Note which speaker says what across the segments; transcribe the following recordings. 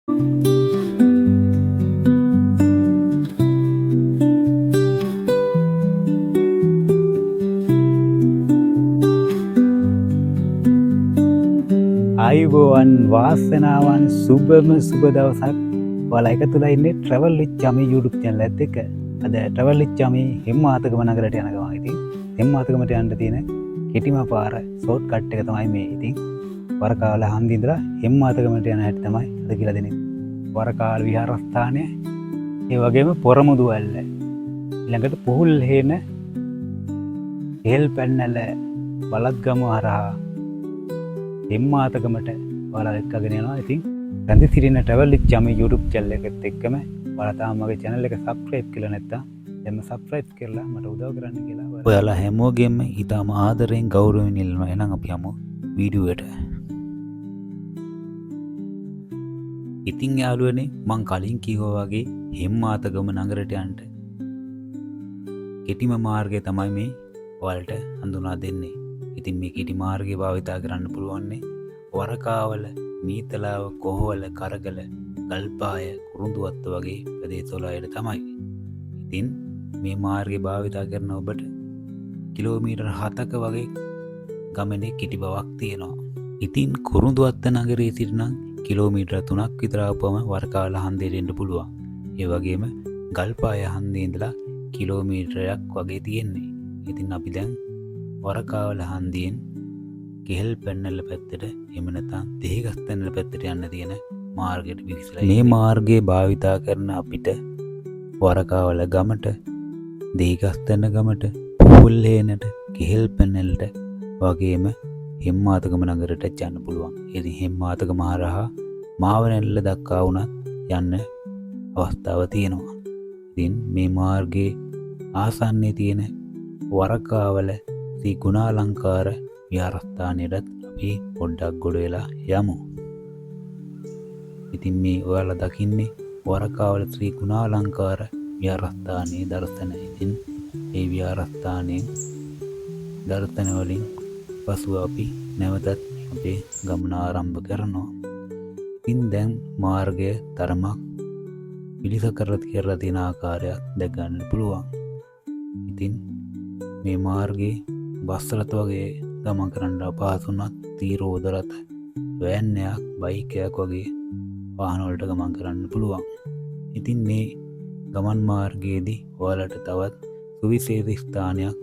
Speaker 1: ආයුබෝවන් වාසනාවන් සුබම සුබ දවසක්. ඔයාලා එකතුලා ඉන්නේ ට්‍රැවල් විත් චමි YouTube channel එකත් එක්ක. අද ට්‍රැවල් විත් චමි හෙම්මාතකම නගරයට යන ගමන් ඉතින් හෙම්මාතකමට යන්න තියෙන කෙටිම පාර ෂෝට් කට් එක තමයි මේ. ඉතින් වරකාවල හන්දිය ඉඳලා හෙම්මාතකමට යන හැටි තමයි අද කියලා දෙන්නේ. වරකාවල විහාරස්ථානය, ඒ වගේම පොරමුදු වැල්ල, ඊළඟට පුහුල් හේන, හේල් පැන්නල, බලත්ගම හරහා හෙම්මාතකමට ඔයාලා එක්කගෙන යනවා. ඉතින් රැඳි සිටින ට්‍රැවල් විත් චමි YouTube channel එකත් එක්කම ඔයාලා තාම මගේ channel එක subscribe කරලා නැත්නම් දැන්ම subscribe කරලා මට උදව් කරන්න කියලා ඔයාලා හැමෝගෙම ඊටම ආදරෙන් ගෞරවයෙන් ඉල්ලනවා. එහෙනම් අපි යමු වීඩියෝ එකට. ඉතින් යාළුවනේ, මං කලින් කිව්වා වගේ හෙම්මාතකම නගරයට යන්න කෙටිම මාර්ගය තමයි මේ ඔයාලට හඳුනා දෙන්නේ. ඉතින් මේ කෙටි මාර්ගය භාවිතා කරන්න පුළුවන්නේ වරකාවල, මීතලාව, කොහොවල, කරගල, ගල්පාය, කුරුඳුවත්ත වගේ ප්‍රදේශවලට තමයි. ඉතින් මේ මාර්ගය භාවිතා කරන ඔබට කිලෝමීටර් 7ක වගේ ගමනේ කෙටි බවක් තියෙනවා. ඉතින් කුරුඳුවත්ත නගරයේ සිටිනම් කිලෝමීටර් 3ක් විතර ආපුවම වරකාවල හන්දියට එන්න පුළුවන්. ඒ වගේම ගල්පාය හන්දියේ ඉඳලා කිලෝමීටරයක් වගේ තියෙන්නේ. ඉතින් අපි දැන් වරකාවල හන්දියෙන් කෙහෙල් පැන්නල පැත්තට, එහෙම නැත්නම් දෙහිගස්තැන්නල පැත්තට යන්න තියෙන මාර්ගයට පිවිසලා. මේ මාර්ගය භාවිතා කරන අපිට වරකාවල ගමට, දෙහිගස්තැන්න ගමට, පුහුල් හේනට, කෙහෙල් පැන්නලට වගේම හෙම්මාතකම නගරයට යන්න පුළුවන්. ඉතින් හෙම්මාතකම හරහා මාවනැල්ල දක්වා වුණත් යන්න අවස්ථාව තියෙනවා. ඉතින් මේ මාර්ගයේ ආසන්නයේ තියෙන වරකාවල ශ්‍රී ගුණාලංකාර විහාරස්ථානයටත් අපි පොඩ්ඩක් ගොඩ වෙලා යමු. ඉතින් මේ ඔයාලා දකින්නේ වරකාවල ශ්‍රී ගුණාලංකාර විහාරස්ථානයේ දර්ශනය. ඉතින් මේ විහාරස්ථානයෙන් දර්ශන වලින් පසුව අපි නැවතත් අපේ ගමන ආරම්භ කරනවා. ඉතින් දැන් මාර්ගය තරමක් පිළිසකරලා කියලා තියෙන ආකාරයක් දැක ගන්න පුළුවන්. ඉතින් මේ මාර්ගයේ බස්රත වගේ ගමන් කරන්න අපහසුනත් තීරෝද රථ, වෑන් එකක්, බයික් එකක් වගේ වාහන වලට ගමන් කරන්න පුළුවන්. ඉතින් මේ ගමන් මාර්ගයේදී ඔයාලට තවත් සුවිශේෂ ස්ථානයක්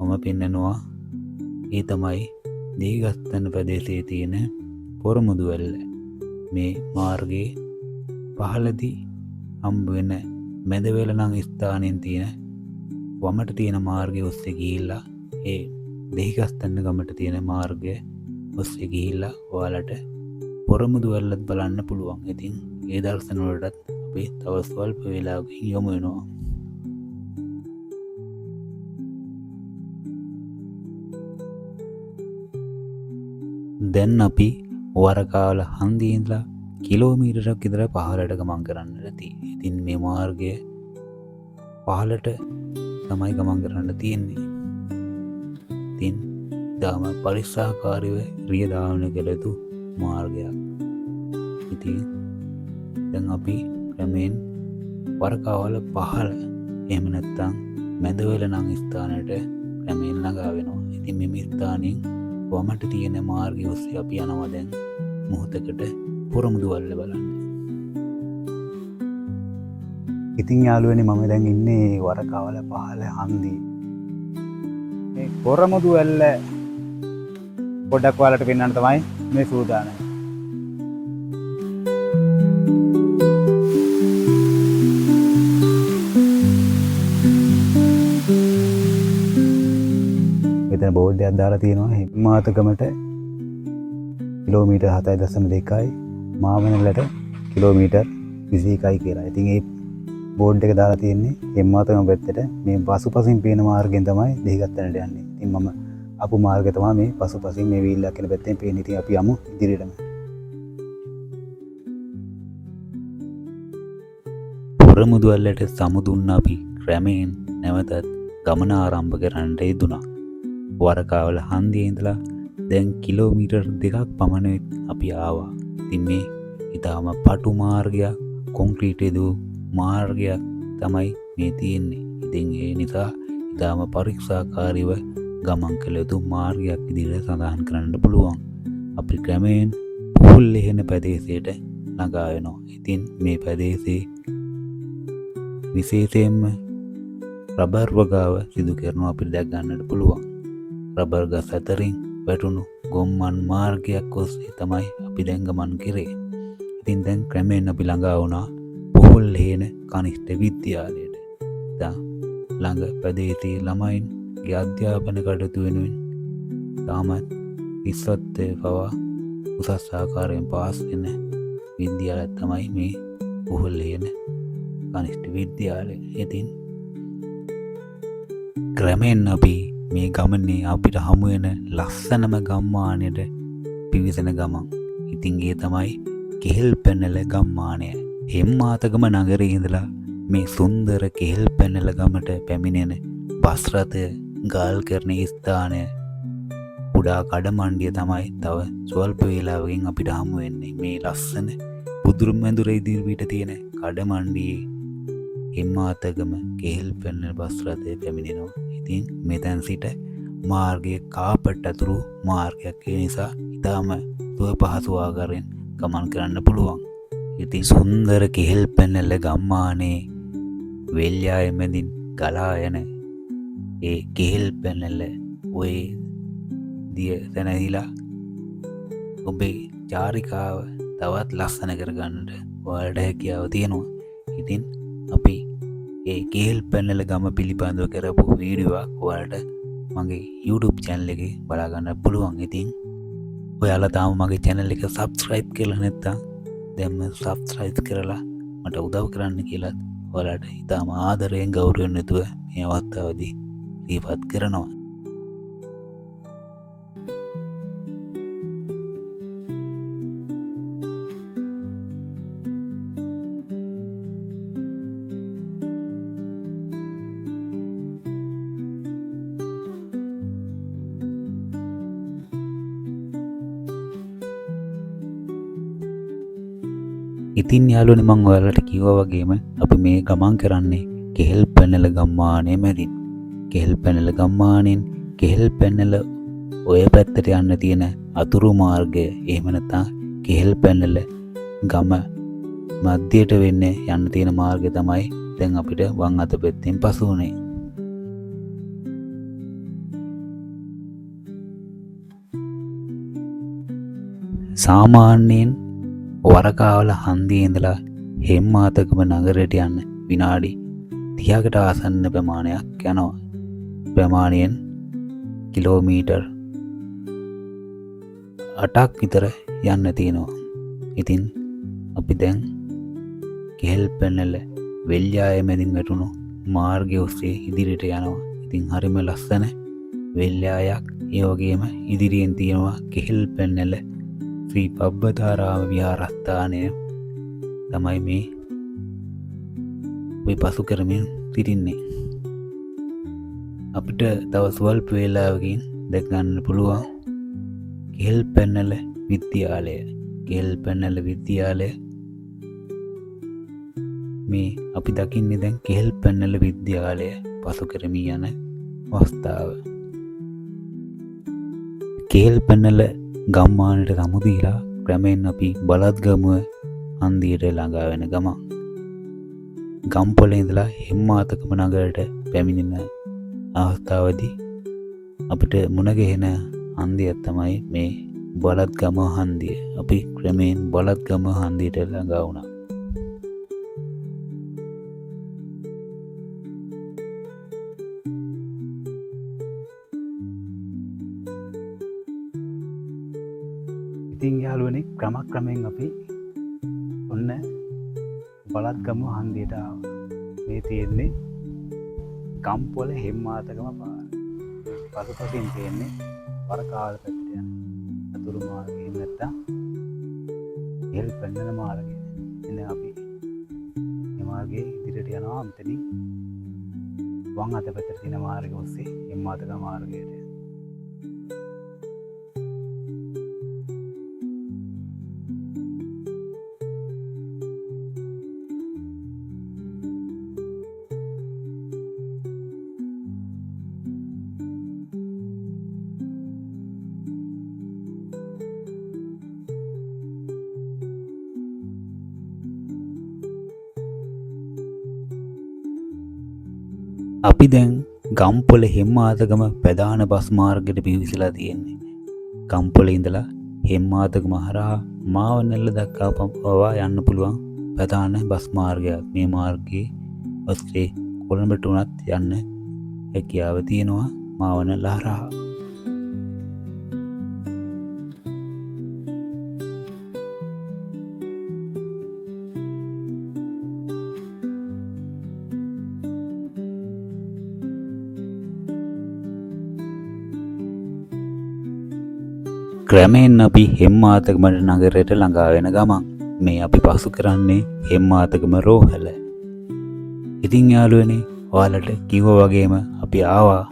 Speaker 1: මම පෙන්නනවා. ඒ තමයි දෙහිගස්තැන්න ප්‍රදේශයේ තියෙන පොරමුදු වැල්ල. මේ මාර්ගයේ පහළදී හම්බ වෙන මැදවැලනම් ස්ථානයෙන් තියෙන වමට තියෙන මාර්ගය ඔස්සේ ගිහිල්ලා ඒ දෙහිගස්තැන්න ගමට තියෙන මාර්ගය ඔස්සේ ගිහිල්ලා ඔයාලට පොරමුදු වැල්ලත් බලන්න පුළුවන්. ඉතින් ඒ දර්ශන වලටත් අපි තව ස්වල්ප වේලාවකින් යමු වෙනවා. දැන් අපි වරකාවල හන්දියේ ඉඳලා කිලෝමීටරයක් විතර පහළට ගමන් කරන්න ඇති. ඉතින් මේ මාර්ගය පහළට තමයි ගමන් කරන්න තියෙන්නේ. ඉතින් දාම පරිස්සාකාරීව රියදාවන කළ යුතු මාර්ගයක්. ඉතින් දැන් අපි ක්‍රමෙන් වරකාවල පහළ, එහෙම නැත්නම් මැදවැල නම් ස්ථානයට ක්‍රමෙන් ළඟා වෙනවා. ඉතින් මේ ස්ථානයෙන් වමට තියෙන මාර්ගය ඔස්සේ අපි යනවා දැන් මොහොතකට පොරමුදු වැල්ල බලන්න. ඉතින් යාළුවනේ, මම දැන් ඉන්නේ වරකාවල පහළ හන්දියේ. මේ පොරමුදු වැල්ල පොඩ්ඩක් ඔයාලට පෙන්වන්න තමයි මේ සූදානම. මෙතන බෝඩ් එකක් දාලා තියෙනවා හෙම්මාතකමට කිලෝමීටර් 7.2යි, මාවනැල්ලට කිලෝමීටර් 21යි කියලා. ඉතින් ඒ බෝඩ් එක දාලා තියෙන්නේ හෙම්මාතකම පැත්තට. මේ පසුපසින් පේන මාර්ගයෙන් තමයි දෙහිගස්තැන්නට යන්නේ. ඉතින් මම අපු මාර්ගය තමයි මේ පසුපසින් මේ වීල්ලක් කියන පැත්තෙන් පේන්නේ. ඉතින් අපි යමු ඉදිරියටම. පොරමුදු වැල්ලට සමුදුන්න අපි ක්‍රමයෙන් නැවතත් ගමන ආරම්භ කරන්න යෙදුණා. වරකාවල හන්දියේ ඉඳලා දැන් කිලෝමීටර් 2ක් පමණ අපි ආවා. ඉතින් මේ ඉතාම පටු මාර්ගයක් කොන්ක්‍රීට් මාර්ගයක් තමයි මේ තියෙන්නේ. ඉතින් ඒ නිසා ඉතාම පරීක්ෂාකාරීව ගමන් කළ යුතු මාර්ගයක් විදිහට සඳහන් කරන්න පුළුවන්. අපි ක්‍රමයෙන් පුහුල් ලෙහෙන ප්‍රදේශයට ළඟා වෙනවා. ඉතින් මේ ප්‍රදේශයේ විශේෂයෙන්ම රබර් වගාව සිදු කරනවා අපිට දැක් ගන්නට පුළුවන්. රබර් ගස් අතරින් වැටුණු ගොම්මන් මාර්ගයක් ඔස්සේ තමයි අපි දැන් ගමන් කරේ. ඉතින් දැන් ක්‍රමයෙන් අපි ළඟා වුණා පුහුල් ලෙහෙන කනිෂ්ඨ විද්‍යාලයට. දැන් ළඟ ප්‍රදේශයේ ළමයින්ගේ අධ්‍යාපන කටයුතු වෙනුවෙන් තාමත් ඉස්සත්තේ පවා උසස් ආකාරයෙන් පාස් වෙන විද්‍යාලය තමයි මේ පුහුල් ලෙහෙන කනිෂ්ඨ විද්‍යාලය. ඉතින් ක්‍රමෙන් අපි මේ ගමනේ අපිට හමු වෙන ලස්සනම ගම්මානයට පිවිසෙන ගමන්. ඉතින් ඒ තමයි කෙහෙල් පැනල ගම්මානය. හෙම්මාතගම නගරේ ඉඳලා මේ සුන්දර කෙහෙල් පැනල ගමට පැමිණෙන බස් රථ ගාල් කරන ස්ථානය කුඩා කඩමණ්ඩිය තමයි තව ස්වල්ප වේලාවකින් අපිට හමු වෙන්නේ. මේ ලස්සන බුදුරුම් මැදුර ඉදිරියට තියෙන කඩමණ්ඩියේ හෙම්මාතගම කෙහෙල් පැනල බස් රථය පැමිණෙනවා. ඉතින් මෙතැන් සිට මාර්ගය කාපට් අතුරු මාර්ගයක් නිසා ඉතාම සුව පහසු ආකාරයෙන් ගමන් කරන්න පුළුවන්. ඉතින් සුන්දර කෙහෙල් පැනල ගම්මානයේ වෙල්යාය මැදින් ගලා යන ඒ කෙහෙල් පැනල ඔය දිය සැනහිලා ඔබේ චාරිකාව තවත් ලස්සන කරගන්නට ඔයාලට හැකියාව තියෙනවා. ඉතින් අපි ඒ කෙහෙල් පැනල ගම පිළිබඳව කරපු වීඩියෝවක් ඔයාලට මගේ YouTube channel එකේ බලා ගන්න පුළුවන්. ඉතින් ඔයාලා තාම මගේ channel එක subscribe කරලා නැත්නම් දැන්ම subscribe කරලා මට උදව් කරන්න කියලා ඔයාලට ඉතාම ආදරයෙන් ගෞරවයෙන් යුතුව මේ අවස්ථාවේදී සිහිපත් කරනවා. ඉතින් යාළුවනේ මම ඔයාලට කිව්වා වගේම අපි මේ ගමන් කරන්නේ කෙහෙල් පැනල ගම්මානයේ මැදින්. කෙහෙල් පැනල ගම්මානෙන් කෙහෙල් පැනල ඔය පැත්තට යන්න තියෙන අතුරු මාර්ගය එහෙම නැත්නම් කෙහෙල් පැනල ගම මැදයට වෙන්නේ යන්න තියෙන මාර්ගය තමයි දැන් අපිට වම් අත පැත්තෙන් පසු වුනේ. සාමාන්‍යයෙන් වරකාවල හන්දියේ ඉඳලා හෙම්මාතගම නගරයට යන්න විනාඩි 30කට ආසන්න ප්‍රමාණයක් යනවා. ප්‍රමාණයෙන් කිලෝමීටර් 8ක් විතර යන්න තියෙනවා. ඉතින් අපි දැන් කෙහෙල් පැනල වෙල්යාය මැදින් වැටුණු මාර්ගය ඔස්සේ ඉදිරියට යනවා. ඉතින් හරිම ලස්සන වෙල්යායක්. ඒ වගේම ඉදිරියෙන් තියෙනවා කෙහෙල් පැනල ශ්‍රී පබ්බතාරාම විහාරස්ථානය තමයි මේ අපි පසු කරමින් සිටින්නේ. අපිට තව ස්වල්ප වේලාවකින් දැක ගන්න පුළුවන් කෙහෙල් පැනල විද්‍යාලය. කෙහෙල් පැනල විද්‍යාලය මේ අපි දකින්නේ දැන් කෙහෙල් පැනල විද්‍යාලය පසු කරමින් යන අවස්ථාව. කෙහෙල් පැනල ගම්මානයට සමුදීලා ක්‍රමයෙන් අපි බලත්ගමුව හන්දියට ළඟා වෙන ගමන්. ගම්පොළ ඉඳලා හෙම්මාතගම නගරයට පැමිණෙන අවස්ථාවේදී අපිට මුණ ගැහෙන හන්දියක් තමයි මේ බලත්ගම හන්දිය. අපි ක්‍රමයෙන් බලත්ගම හන්දියට ළඟා වුණා. ඉතින් යාළුවනේ ක්‍රමයෙන් අපි ඔන්න බලත්ගම හන්දියට ආවා. මේ තියෙන්නේ ගම්පොළ හෙම්මාතගම පාර. පසුපසින් තියෙන්නේ වරකාවල පැත්තට යන අතුරු මාර්ගය නැත්තම් කෙහෙල් පැනල මාර්ගය. එන්න අපි මේ මාර්ගයේ ඉදිරියට යනවා. මෙතනින් වම් අත පැත්තට තියෙන මාර්ගය ඔස්සේ හෙම්මාතගම මාර්ගයට. අපි දැන් ගම්පොල හෙම්මාතකම ප්‍රධාන බස් මාර්ගයට පිවිසලා තියෙන්නේ. ගම්පොල ඉඳලා හෙම්මාතකම හරහා මාවනැල්ල දක්වා පවා යන්න පුළුවන් ප්‍රධාන බස් මාර්ගයක්. මේ මාර්ගයේ ඔස්සේ කොළඹට උනත් යන්න හැකියාව තියෙනවා මාවනැල්ල හරහා. ක්‍රමයෙන් අපි හෙම්මාතකමට නගරයට ළඟා වෙන ගමන් මේ අපි පසු කරන්නේ හෙම්මාතකම රෝහල. ඉතින් යාළුවනේ, ඔයාලට කිව්වා වගේම අපි ආවා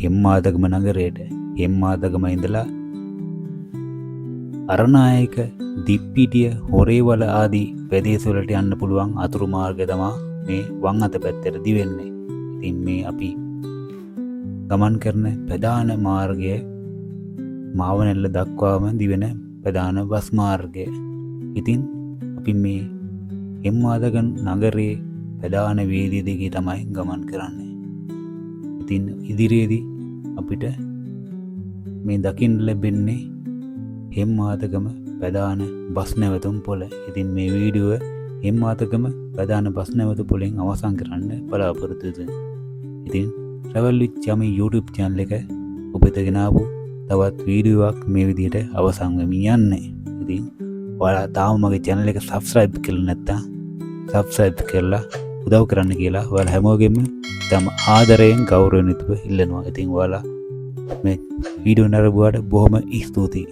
Speaker 1: හෙම්මාතකම නගරයට. හෙම්මාතකම ඉඳලා අරණායක, දිප්පිටිය, හොරේවල ආදී ප්‍රදේශවලට යන්න පුළුවන් අතුරු මාර්ගය තමයි මේ වම් අත පැත්තට දිවෙන්නේ. ඉතින් මේ අපි ගමන් කරන ප්‍රධාන මාර්ගය මාවනැල්ල දක්වාම දිවෙන ප්‍රධාන බස් මාර්ගය. ඉතින් අපි මේ හෙම්මාතකම නගරයේ ප්‍රධාන වේදිය දෙකේ තමයි ගමන් කරන්නේ. ඉතින් ඉදිරියේදී අපිට මේ දකින්න ලැබෙන්නේ හෙම්මාතකම ප්‍රධාන බස් නැවතුම් පොළ. ඉතින් මේ වීඩියෝව හෙම්මාතකම ප්‍රධාන බස් නැවතුම් පොළෙන් අවසන් කරන්න බලාපොරොත්තු වෙනවා. ඉතින් travel with Chami YouTube channel එක ඔබට ගෙනාවු තවත් වීඩියෝවක් මේ විදිහට අවසන් වෙමින් යන්නේ. ඉතින් ඔයාලා තාම මගේ channel එක subscribe කරලා නැත්නම් subscribe කරලා උදව් කරන්න කියලා ඔයාලා හැමෝගෙම තම ආදරයෙන් ගෞරවයෙන් ඉල්ලනවා. ඉතින් ඔයාලා මේ වීඩියෝ නරඹුවාට බොහොම ස්තුතියි.